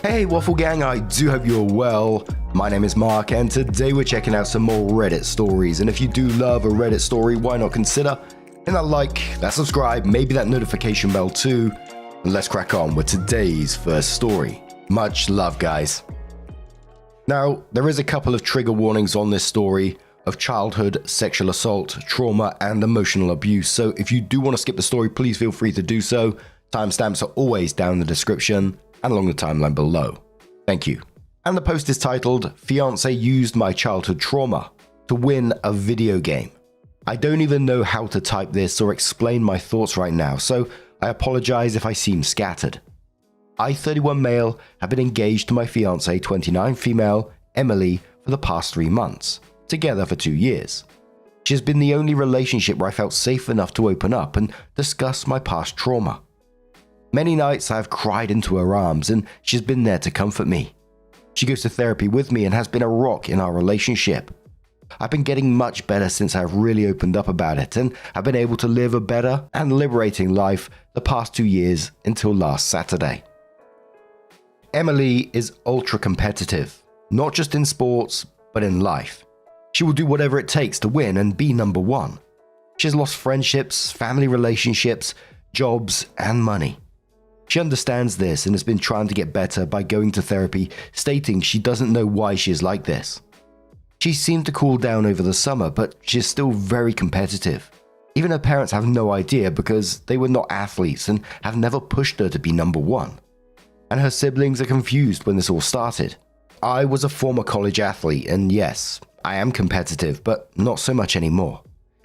Hey Waffle Gang, I do hope you're well. My name is Mark and today we're checking out some more Reddit stories, and if you do love a Reddit story, why not consider hitting that like, that subscribe, maybe that notification bell too, and let's crack on with today's first story. Much love, guys. Now, there is a couple of trigger warnings on this story of childhood sexual assault, trauma, and emotional abuse, so if you do want to skip the story, please feel free to do so. Timestamps are always down in the description and along the timeline below. Thank you. And the post is titled, "Fiancee used my childhood trauma to win a video game." I don't even know how to type this or explain my thoughts right now, so I apologize if I seem scattered. I, 31 male, have been engaged to my fiancée, 29 female, Emily, for the past 3 months, together for 2 years. She has been the only relationship where I felt safe enough to open up and discuss my past trauma. Many nights I have cried into her arms and she's been there to comfort me. She goes to therapy with me and has been a rock in our relationship. I've been getting much better since I've really opened up about it, and I've been able to live a better and liberating life the past 2 years until last Saturday. Emily is ultra competitive, not just in sports, but in life. She will do whatever it takes to win and be number one. She has lost friendships, family relationships, jobs, and money. She understands this and has been trying to get better by going to therapy, stating she doesn't know why she is like this. She seemed to cool down over the summer, but she is still very competitive. Even her parents have no idea because they were not athletes and have never pushed her to be number one. And her siblings are confused when this all started. I was a former college athlete, and yes, I am competitive, but not so much anymore.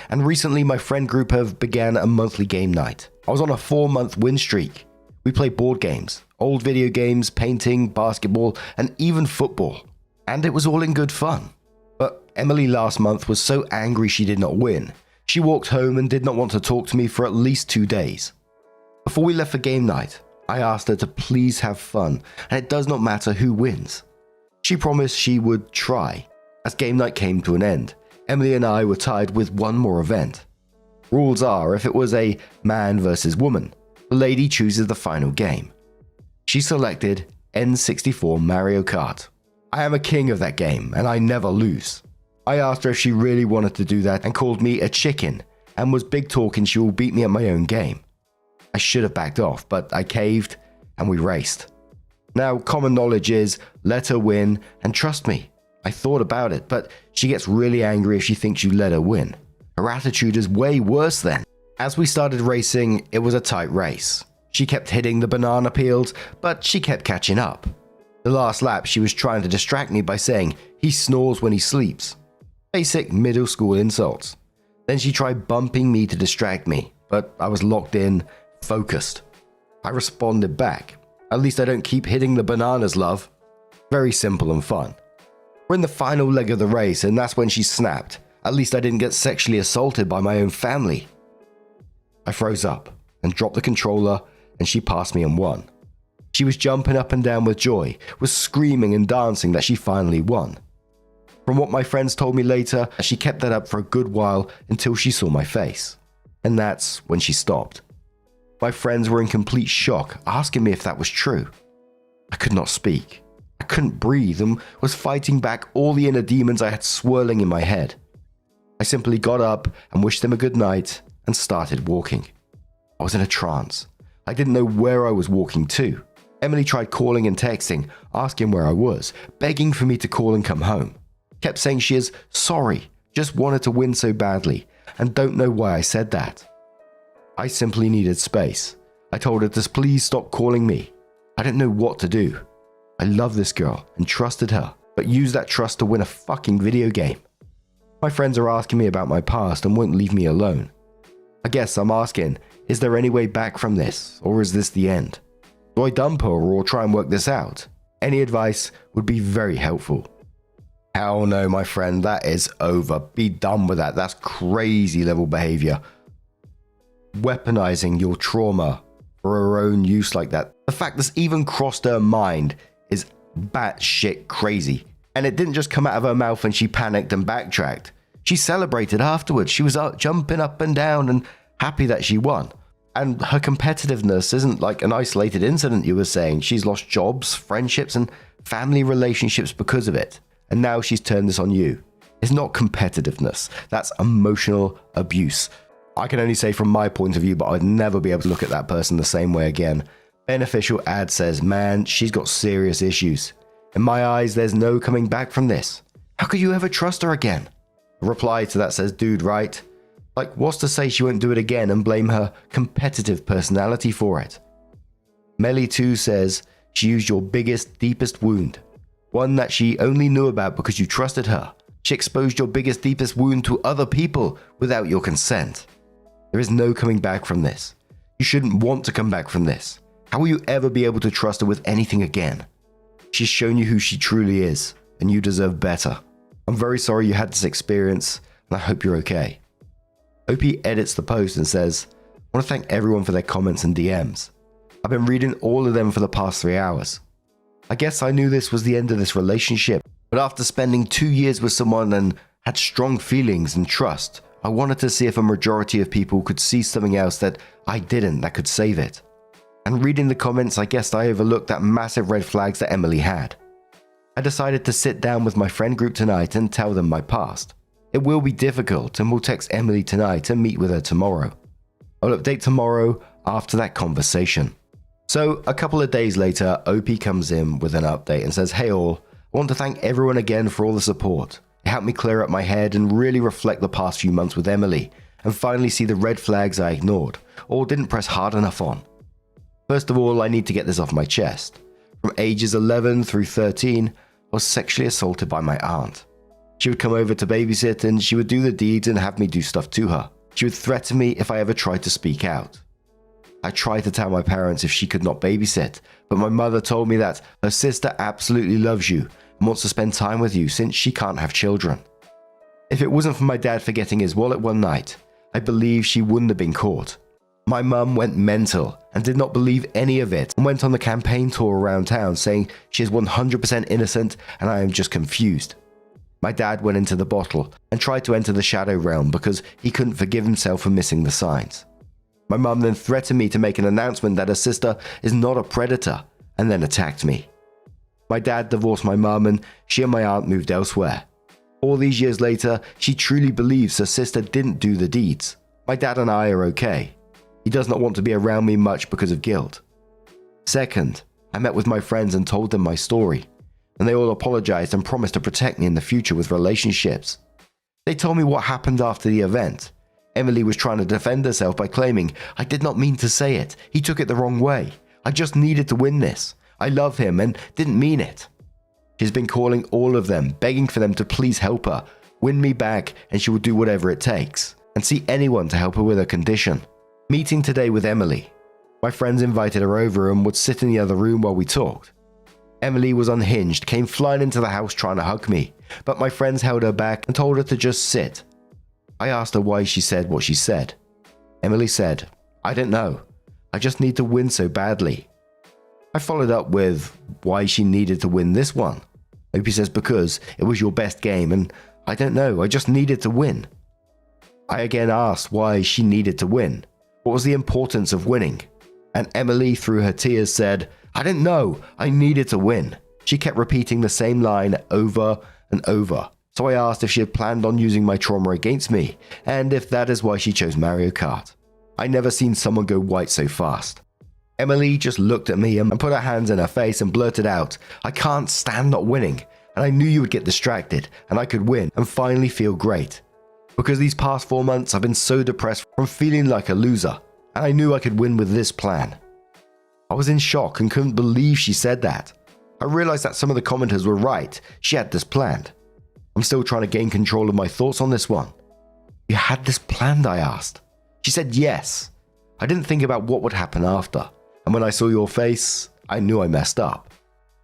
And recently my friend group have began a monthly game night. I was on a 4-month win streak. We play board games, old video games, painting, basketball, and even football. And it was all in good fun. But Emily last month was so angry she did not win. She walked home and did not want to talk to me for at least 2 days. Before we left for game night, I asked her to please have fun, and it does not matter who wins. She promised she would try. As game night came to an end, Emily and I were tied with one more event. Rules are, if it was a man versus woman, the lady chooses the final game. She selected N64 Mario Kart. I am a king of that game, and I never lose. I asked her if she really wanted to do that and called me a chicken, and was big talking she will beat me at my own game. I should have backed off, but I caved, and we raced. Now, common knowledge is, let her win, and trust me, I thought about it, but she gets really angry if she thinks you let her win. Her attitude is way worse then. As we started racing, it was a tight race. She kept hitting the banana peels, but she kept catching up. The last lap, she was trying to distract me by saying, "He snores when he sleeps." Basic middle school insults. Then she tried bumping me to distract me, but I was locked in, focused. I responded back. "At least I don't keep hitting the bananas, love." Very simple and fun. We're in the final leg of the race, and that's when she snapped. At least I didn't get sexually assaulted by my own family. I froze up and dropped the controller, and she passed me and won. She was jumping up and down with joy, was screaming and dancing that she finally won. From what my friends told me later, she kept that up for a good while until she saw my face. And that's when she stopped. My friends were in complete shock, asking me if that was true. I could not speak. I couldn't breathe and was fighting back all the inner demons I had swirling in my head. I simply got up and wished them a good night and started walking. I was in a trance. I didn't know where I was walking to. Emily tried calling and texting, asking where I was, begging for me to call and come home. Kept saying she is sorry, just wanted to win so badly, and don't know why I said that. I simply needed space. I told her to please stop calling me. I didn't know what to do. I love this girl and trusted her, but used that trust to win a fucking video game. My friends are asking me about my past and won't leave me alone. I guess I'm asking, is there any way back from this, or is this the end? Do I dump her or try and work this out? Any advice would be very helpful. Hell no, my friend, that is over. Be done with that. That's crazy level behavior. Weaponizing your trauma for her own use like that. The fact this even crossed her mind is batshit crazy. And it didn't just come out of her mouth and she panicked and backtracked. She celebrated afterwards. She was jumping up and down and happy that she won. And her competitiveness isn't like an isolated incident, you were saying. She's lost jobs, friendships, and family relationships because of it. And now she's turned this on you. It's not competitiveness. That's emotional abuse. I can only say from my point of view, but I'd never be able to look at that person the same way again. Beneficial ad says, man, she's got serious issues. In my eyes, there's no coming back from this. How could you ever trust her again? A reply to that says, dude, right? Like, what's to say she won't do it again and blame her competitive personality for it? Melly2 says, she used your biggest, deepest wound. One that she only knew about because you trusted her. She exposed your biggest, deepest wound to other people without your consent. There is no coming back from this. You shouldn't want to come back from this. How will you ever be able to trust her with anything again? She's shown you who she truly is, and you deserve better. I'm very sorry you had this experience, and I hope you're okay. OP edits the post and says, I want to thank everyone for their comments and DMs. I've been reading all of them for the past 3 hours. I guess I knew this was the end of this relationship, but after spending 2 years with someone and had strong feelings and trust, I wanted to see if a majority of people could see something else that I didn't that could save it. And reading the comments, I guess I overlooked that massive red flags that Emily had. I decided to sit down with my friend group tonight and tell them my past. It will be difficult, and we'll text Emily tonight and meet with her tomorrow. I'll update tomorrow after that conversation. So a couple of days later, OP comes in with an update and says, hey all, I want to thank everyone again for all the support. It helped me clear up my head and really reflect the past few months with Emily and finally see the red flags I ignored or didn't press hard enough on. First of all, I need to get this off my chest. From ages 11 through 13, I was sexually assaulted by my aunt. She would come over to babysit and she would do the deeds and have me do stuff to her. She would threaten me if I ever tried to speak out. I tried to tell my parents if she could not babysit, but my mother told me that her sister absolutely loves you and wants to spend time with you since she can't have children. If it wasn't for my dad forgetting his wallet one night, I believe she wouldn't have been caught. My mum went mental and did not believe any of it and went on the campaign tour around town saying she is 100% innocent and I am just confused. My dad went into the bottle and tried to enter the shadow realm because he couldn't forgive himself for missing the signs. My mum then threatened me to make an announcement that her sister is not a predator and then attacked me. My dad divorced my mum and she and my aunt moved elsewhere. All these years later, she truly believes her sister didn't do the deeds. My dad and I are okay. He does not want to be around me much because of guilt. Second, I met with my friends and told them my story, and they all apologized and promised to protect me in the future with relationships. They told me what happened after the event. Emily was trying to defend herself by claiming, I did not mean to say it, he took it the wrong way. I just needed to win this. I love him and didn't mean it. She's been calling all of them, begging for them to please help her, win me back, and she will do whatever it takes, and see anyone to help her with her condition. Meeting today with Emily. My friends invited her over and would sit in the other room while we talked. Emily was unhinged, came flying into the house trying to hug me, but my friends held her back and told her to just sit. I asked her why she said what she said. Emily said, I don't know. I just need to win so badly. I followed up with why she needed to win this one. Opie says because it was your best game and I don't know, I just needed to win. I again asked why she needed to win. What was the importance of winning? And Emily, through her tears, said, I didn't know, I needed to win. She kept repeating the same line over and over. So I asked if she had planned on using my trauma against me, and if that is why she chose Mario Kart. I never seen someone go white so fast. Emily just looked at me and put her hands in her face and blurted out, I can't stand not winning, and I knew you would get distracted, and I could win and finally feel great. Because these past 4 months I've been so depressed from feeling like a loser, and I knew I could win with this plan. I was in shock and couldn't believe she said that. I realized that some of the commenters were right, she had this planned. I'm still trying to gain control of my thoughts on this one. You had this planned, I asked. She said yes. I didn't think about what would happen after, and when I saw your face, I knew I messed up.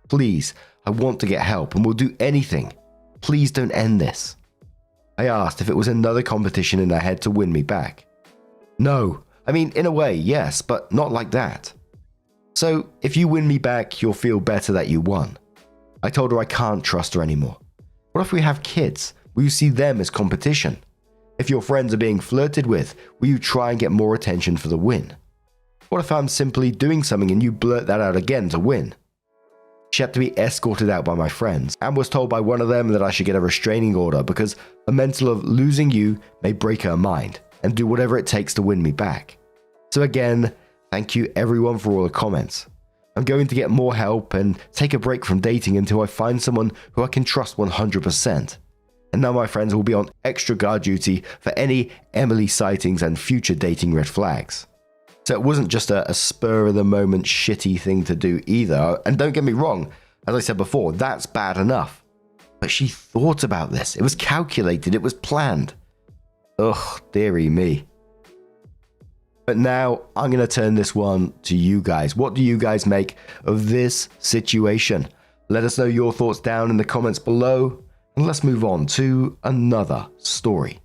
Please, I want to get help and will do anything. Please don't end this. I asked if it was another competition in her head to win me back. No, I mean, in a way, yes, but not like that. So, if you win me back, you'll feel better that you won. I told her I can't trust her anymore. What if we have kids? Will you see them as competition? If your friends are being flirted with, will you try and get more attention for the win? What if I'm simply doing something and you blurt that out again to win? She had to be escorted out by my friends and was told by one of them that I should get a restraining order because the mental of losing you may break her mind and do whatever it takes to win me back. So again, thank you everyone for all the comments. I'm going to get more help and take a break from dating until I find someone who I can trust 100%. And now my friends will be on extra guard duty for any Emily sightings and future dating red flags. So it wasn't just a spur of the moment shitty thing to do either. And don't get me wrong, as I said before, that's bad enough. But she thought about this. It was calculated. It was planned. Ugh, dearie me. But now I'm going to turn this one to you guys. What do you guys make of this situation? Let us know your thoughts down in the comments below. And let's move on to another story.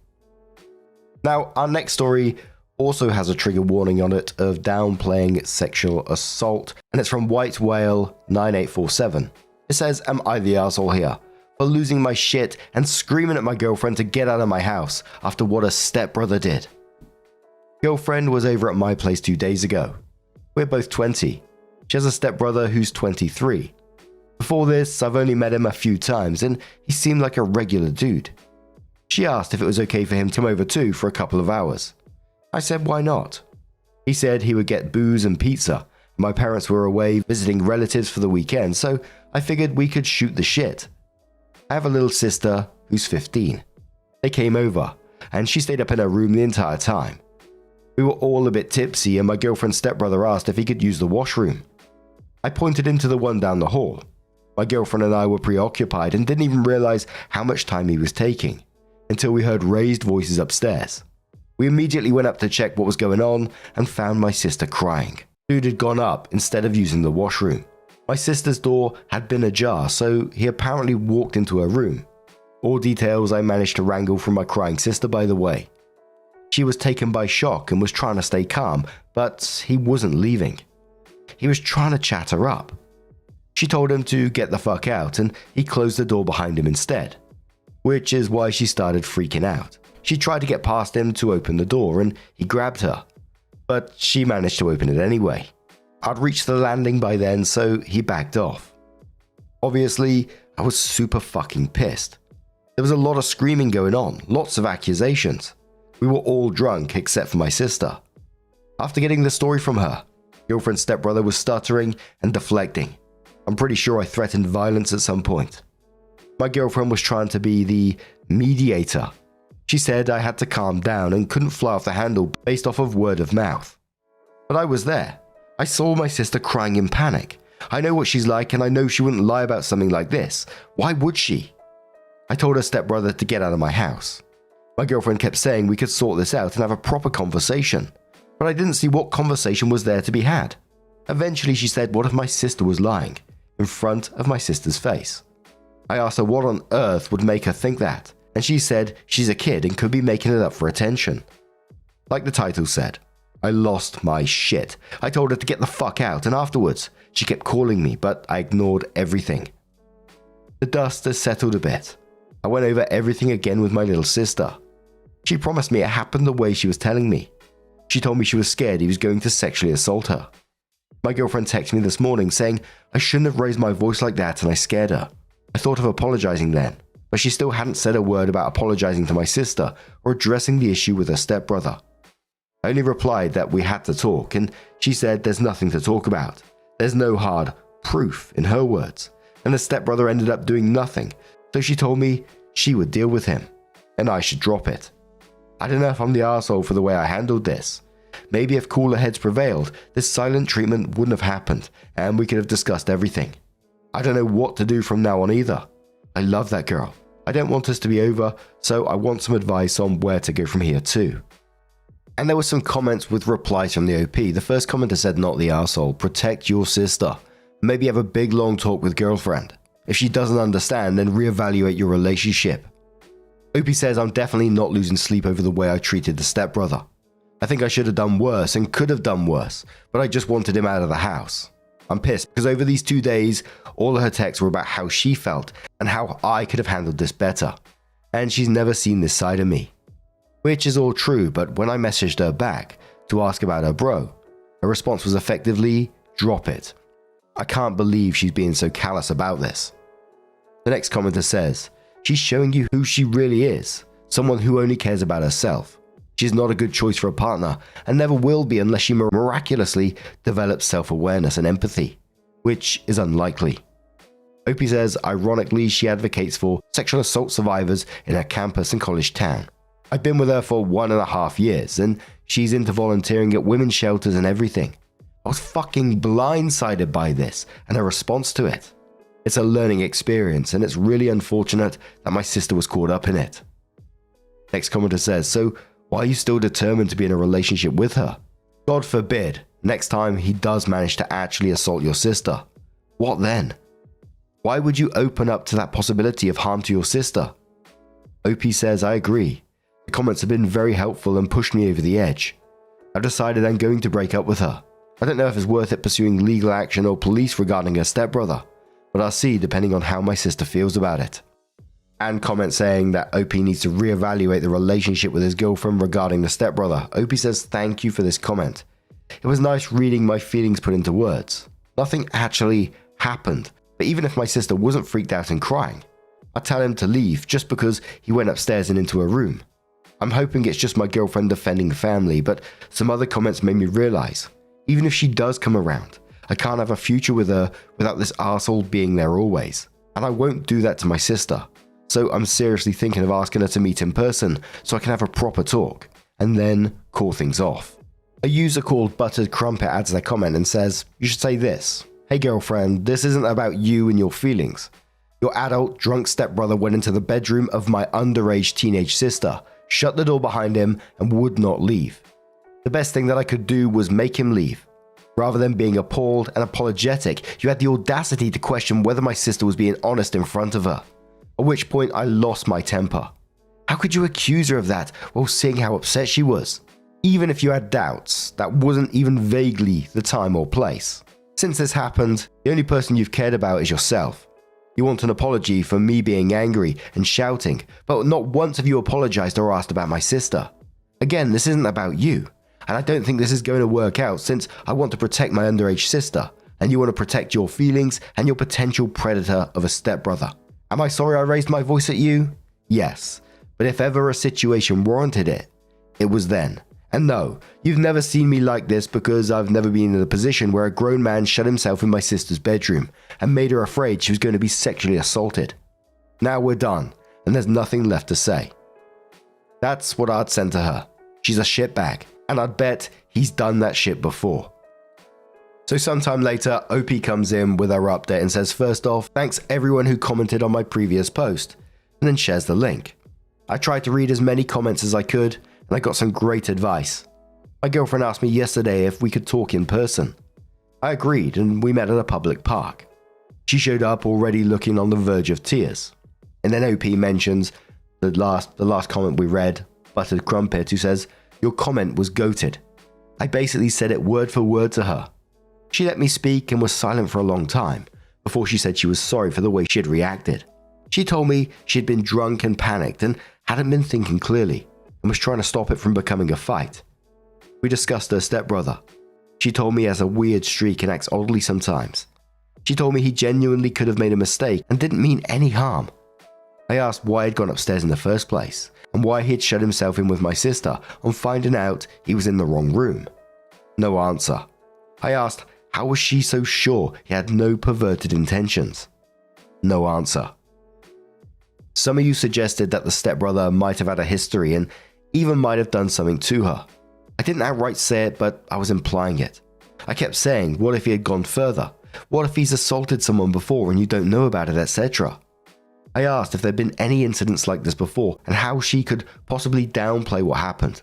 Now, our next story also has a trigger warning on it of downplaying sexual assault, and it's from White Whale 9847. It says, "Am I the arsehole here for losing my shit and screaming at my girlfriend to get out of my house after what a stepbrother did? Girlfriend was over at my place 2 days ago. We're both 20. She has a stepbrother who's 23. Before this, I've only met him a few times and he seemed like a regular dude. She asked if it was okay for him to come over too for a couple of hours. I said why not. He said he would get booze and pizza. My parents were away visiting relatives for the weekend, so I figured we could shoot the shit. I have a little sister who's 15. They came over, and she stayed up in her room the entire time. We were all a bit tipsy, and my girlfriend's stepbrother asked if he could use the washroom. I pointed into the one down the hall. My girlfriend and I were preoccupied and didn't even realize how much time he was taking, until we heard raised voices upstairs. We immediately went up to check what was going on and found my sister crying. Dude had gone up instead of using the washroom. My sister's door had been ajar, so he apparently walked into her room. All details I managed to wrangle from my crying sister, by the way. She was taken by shock and was trying to stay calm, but he wasn't leaving. He was trying to chat her up. She told him to get the fuck out and he closed the door behind him instead, which is why she started freaking out. She tried to get past him to open the door and he grabbed her, but she managed to open it anyway. I'd reached the landing by then, so he backed off. Obviously, I was super fucking pissed. There was a lot of screaming going on, lots of accusations. We were all drunk except for my sister. After getting the story from her, girlfriend's stepbrother was stuttering and deflecting. I'm pretty sure I threatened violence at some point. My girlfriend was trying to be the mediator. She said I had to calm down and couldn't fly off the handle based off of word of mouth. But I was there. I saw my sister crying in panic. I know what she's like and I know she wouldn't lie about something like this. Why would she? I told her stepbrother to get out of my house. My girlfriend kept saying we could sort this out and have a proper conversation, but I didn't see what conversation was there to be had. Eventually she said what if my sister was lying in front of my sister's face. I asked her what on earth would make her think that, and she said she's a kid and could be making it up for attention. Like the title said, I lost my shit. I told her to get the fuck out, and afterwards, she kept calling me, but I ignored everything. The dust has settled a bit. I went over everything again with my little sister. She promised me it happened the way she was telling me. She told me she was scared he was going to sexually assault her. My girlfriend texted me this morning saying I shouldn't have raised my voice like that and I scared her. I thought of apologizing then, but she still hadn't said a word about apologizing to my sister or addressing the issue with her stepbrother. I only replied that we had to talk, and she said there's nothing to talk about. There's no hard proof, in her words, and the stepbrother ended up doing nothing, so she told me she would deal with him, and I should drop it. I don't know if I'm the arsehole for the way I handled this. Maybe if cooler heads prevailed, this silent treatment wouldn't have happened, and we could have discussed everything. I don't know what to do from now on either. I love that girl. I don't want us to be over, so I want some advice on where to go from here too. And there were some comments with replies from the OP. The first commenter said, not the arsehole, protect your sister. Maybe have a big long talk with girlfriend. If she doesn't understand, then reevaluate your relationship. OP says, I'm definitely not losing sleep over the way I treated the stepbrother. I think I should have done worse and could have done worse, but I just wanted him out of the house. I'm pissed because over these 2 days, all of her texts were about how she felt and how I could have handled this better. And she's never seen this side of me. Which is all true, but when I messaged her back to ask about her bro, Her response was effectively, drop it. I can't believe she's being so callous about this. The next commenter says, she's showing you who she really is, someone who only cares about herself. She's not a good choice for a partner and never will be unless she miraculously develops self-awareness and empathy, which is unlikely. Opie says, ironically, she advocates for sexual assault survivors in her campus and college town. I've been with her for 1.5 years and she's into volunteering at women's shelters and everything. I was fucking blindsided by this and her response to it. It's a learning experience and it's really unfortunate that my sister was caught up in it. Next commenter says, so why are you still determined to be in a relationship with her? God forbid, next time he does manage to actually assault your sister. What then? Why would you open up to that possibility of harm to your sister? OP says, I agree. The comments have been very helpful and pushed me over the edge. I've decided I'm going to break up with her. I don't know if it's worth it pursuing legal action or police regarding her stepbrother, but I'll see depending on how my sister feels about it. And comment saying that OP needs to reevaluate the relationship with his girlfriend regarding the stepbrother. OP says thank you for this comment. It was nice reading my feelings put into words. Nothing actually happened, but even if my sister wasn't freaked out and crying, I'd tell him to leave just because he went upstairs and into her room. I'm hoping it's just my girlfriend defending the family, but some other comments made me realize, even if she does come around, I can't have a future with her without this arsehole being there always. And I won't do that to my sister. So I'm seriously thinking of asking her to meet in person so I can have a proper talk, and then call things off. A user called Buttered Crumpet adds their comment and says, you should say this. Hey girlfriend, this isn't about you and your feelings. Your adult, drunk stepbrother went into the bedroom of my underage teenage sister, shut the door behind him, and would not leave. The best thing that I could do was make him leave. Rather than being appalled and apologetic, you had the audacity to question whether my sister was being honest in front of her. At which point I lost my temper. How could you accuse her of that while seeing how upset she was? Even if you had doubts, that wasn't even vaguely the time or place. Since this happened, the only person you've cared about is yourself. You want an apology for me being angry and shouting, but not once have you apologized or asked about my sister. Again, this isn't about you, and I don't think this is going to work out since I want to protect my underage sister, and you want to protect your feelings and your potential predator of a stepbrother. Am I sorry I raised my voice at you? Yes, but if ever a situation warranted it, it was then. And no, you've never seen me like this because I've never been in a position where a grown man shut himself in my sister's bedroom and made her afraid she was going to be sexually assaulted. Now we're done, and there's nothing left to say. That's what I'd send to her. She's a shitbag, and I'd bet he's done that shit before. So sometime later, OP comes in with our update and says, first off, thanks everyone who commented on my previous post, and then shares the link. I tried to read as many comments as I could, and I got some great advice. My girlfriend asked me yesterday if we could talk in person. I agreed, and we met at a public park. She showed up already looking on the verge of tears. And then OP mentions the last comment we read, Buttered Crumpet, who says, your comment was goated. I basically said it word for word to her. She let me speak and was silent for a long time before she said she was sorry for the way she had reacted. She told me she had been drunk and panicked and hadn't been thinking clearly and was trying to stop it from becoming a fight. We discussed her stepbrother. She told me he has a weird streak and acts oddly sometimes. She told me he genuinely could have made a mistake and didn't mean any harm. I asked why he'd gone upstairs in the first place and why he had shut himself in with my sister on finding out he was in the wrong room. No answer. I asked, how was she so sure he had no perverted intentions? No answer. Some of you suggested that the stepbrother might have had a history and even might have done something to her. I didn't outright say it, but I was implying it. I kept saying, what if he had gone further? What if he's assaulted someone before and you don't know about it, etc.? I asked if there'd been any incidents like this before and how she could possibly downplay what happened.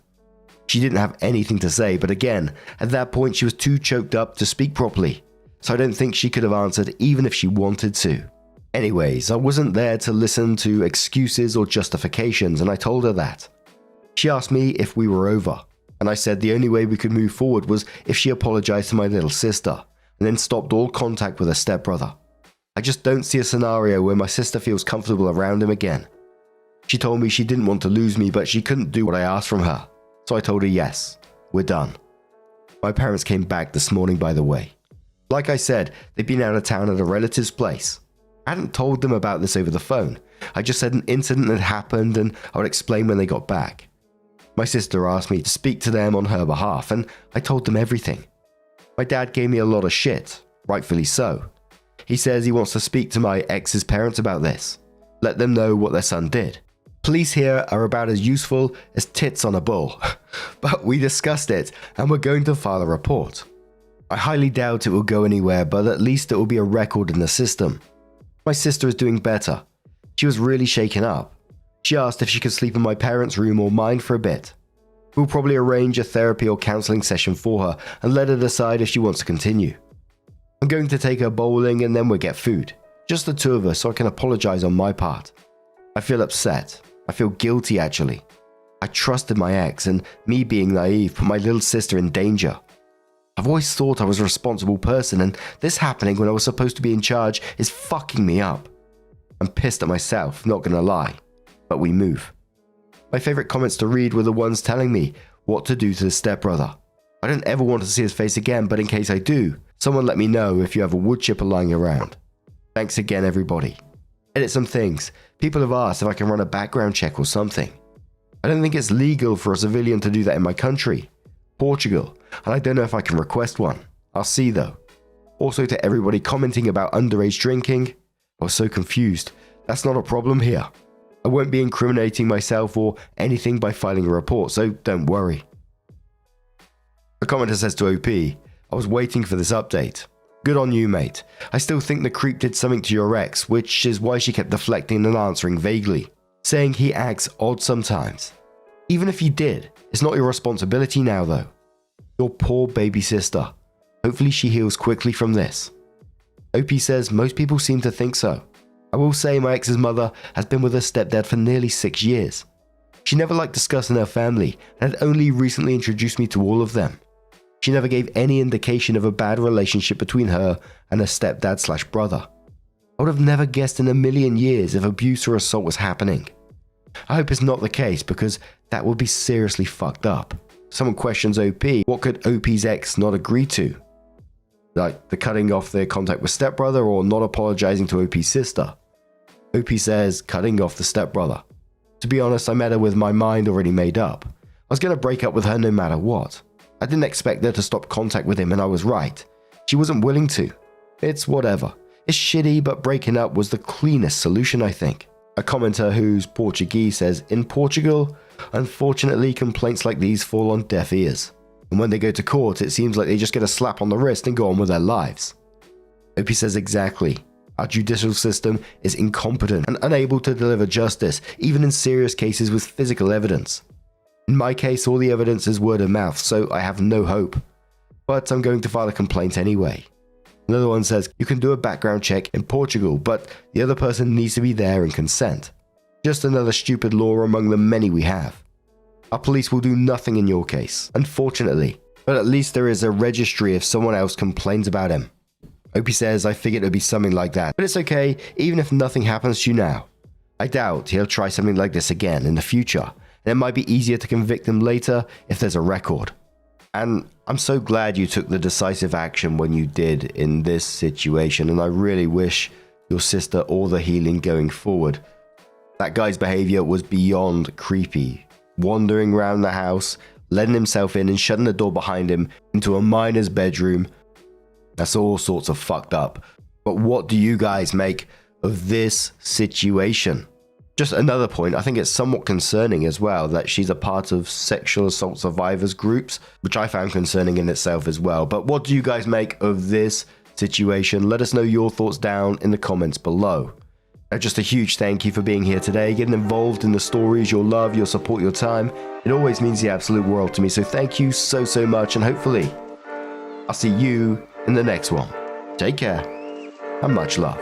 She didn't have anything to say, but again, at that point she was too choked up to speak properly, so I don't think she could have answered even if she wanted to. Anyways, I wasn't there to listen to excuses or justifications, and I told her that. She asked me if we were over, and I said the only way we could move forward was if she apologized to my little sister, and then stopped all contact with her stepbrother. I just don't see a scenario where my sister feels comfortable around him again. She told me she didn't want to lose me, but she couldn't do what I asked from her. So I told her yes, we're done. My parents came back this morning, by the way. Like I said, they'd been out of town at a relative's place. I hadn't told them about this over the phone. I just said an incident had happened and I would explain when they got back. My sister asked me to speak to them on her behalf, and I told them everything. My dad gave me a lot of shit, rightfully so. He says he wants to speak to my ex's parents about this, let them know what their son did. Police here are about as useful as tits on a bull, but we discussed it and we're going to file a report. I highly doubt it will go anywhere, but at least it will be a record in the system. My sister is doing better. She was really shaken up. She asked if she could sleep in my parents' room or mine for a bit. We'll probably arrange a therapy or counseling session for her and let her decide if she wants to continue. I'm going to take her bowling and then we'll get food. Just the two of us, so I can apologize on my part. I feel upset. I feel guilty actually. I trusted my ex, and me being naive put my little sister in danger. I've always thought I was a responsible person, and this happening when I was supposed to be in charge is fucking me up. I'm pissed at myself, not gonna lie. But we move. My favorite comments to read were the ones telling me what to do to the stepbrother. I don't ever want to see his face again, but in case I do, someone let me know if you have a wood chipper lying around. Thanks again, everybody. Edit some things. People have asked if I can run a background check or something. I don't think it's legal for a civilian to do that in my country, Portugal, and I don't know if I can request one. I'll see though. Also to everybody commenting about underage drinking, I was so confused. That's not a problem here. I won't be incriminating myself or anything by filing a report, so don't worry. A commenter says to OP, I was waiting for this update. Good on you, mate. I still think the creep did something to your ex, which is why she kept deflecting and answering vaguely, saying he acts odd sometimes. Even if he did, it's not your responsibility now though. Your poor baby sister. Hopefully she heals quickly from this. OP says most people seem to think so. I will say my ex's mother has been with her stepdad for nearly 6 years. She never liked discussing her family and had only recently introduced me to all of them. She never gave any indication of a bad relationship between her and her stepdad/brother. I would have never guessed in a million years if abuse or assault was happening. I hope it's not the case because that would be seriously fucked up. Someone questions OP, what could OP's ex not agree to? Like the cutting off their contact with stepbrother or not apologizing to OP's sister? OP says cutting off the stepbrother. To be honest, I met her with my mind already made up. I was going to break up with her no matter what. I didn't expect her to stop contact with him and I was right. She wasn't willing to. It's whatever. It's shitty, but breaking up was the cleanest solution, I think. A commenter who's Portuguese says, in Portugal, unfortunately complaints like these fall on deaf ears. And when they go to court, it seems like they just get a slap on the wrist and go on with their lives. OP says exactly. Our judicial system is incompetent and unable to deliver justice, even in serious cases with physical evidence. In my case, all the evidence is word of mouth, so I have no hope. But I'm going to file a complaint anyway. Another one says, you can do a background check in Portugal, but the other person needs to be there and consent. Just another stupid law among the many we have. Our police will do nothing in your case, unfortunately, but at least there is a registry if someone else complains about him. OP says, I figured it would be something like that, but it's okay, even if nothing happens to you now. I doubt he'll try something like this again in the future, and it might be easier to convict him later if there's a record. And I'm so glad you took the decisive action when you did in this situation, and I really wish your sister all the healing going forward. That guy's behavior was beyond creepy. Wandering around the house, letting himself in and shutting the door behind him into a miner's bedroom. That's all sorts of fucked up. But what do you guys make of this situation? Just another point, I think it's somewhat concerning as well that she's a part of sexual assault survivors groups, which I found concerning in itself as well. But what do you guys make of this situation? Let us know your thoughts down in the comments below. And just a huge thank you for being here today, getting involved in the stories, your love, your support, your time. It always means the absolute world to me. So thank you so much, and hopefully I'll see you in the next one. Take care and much love.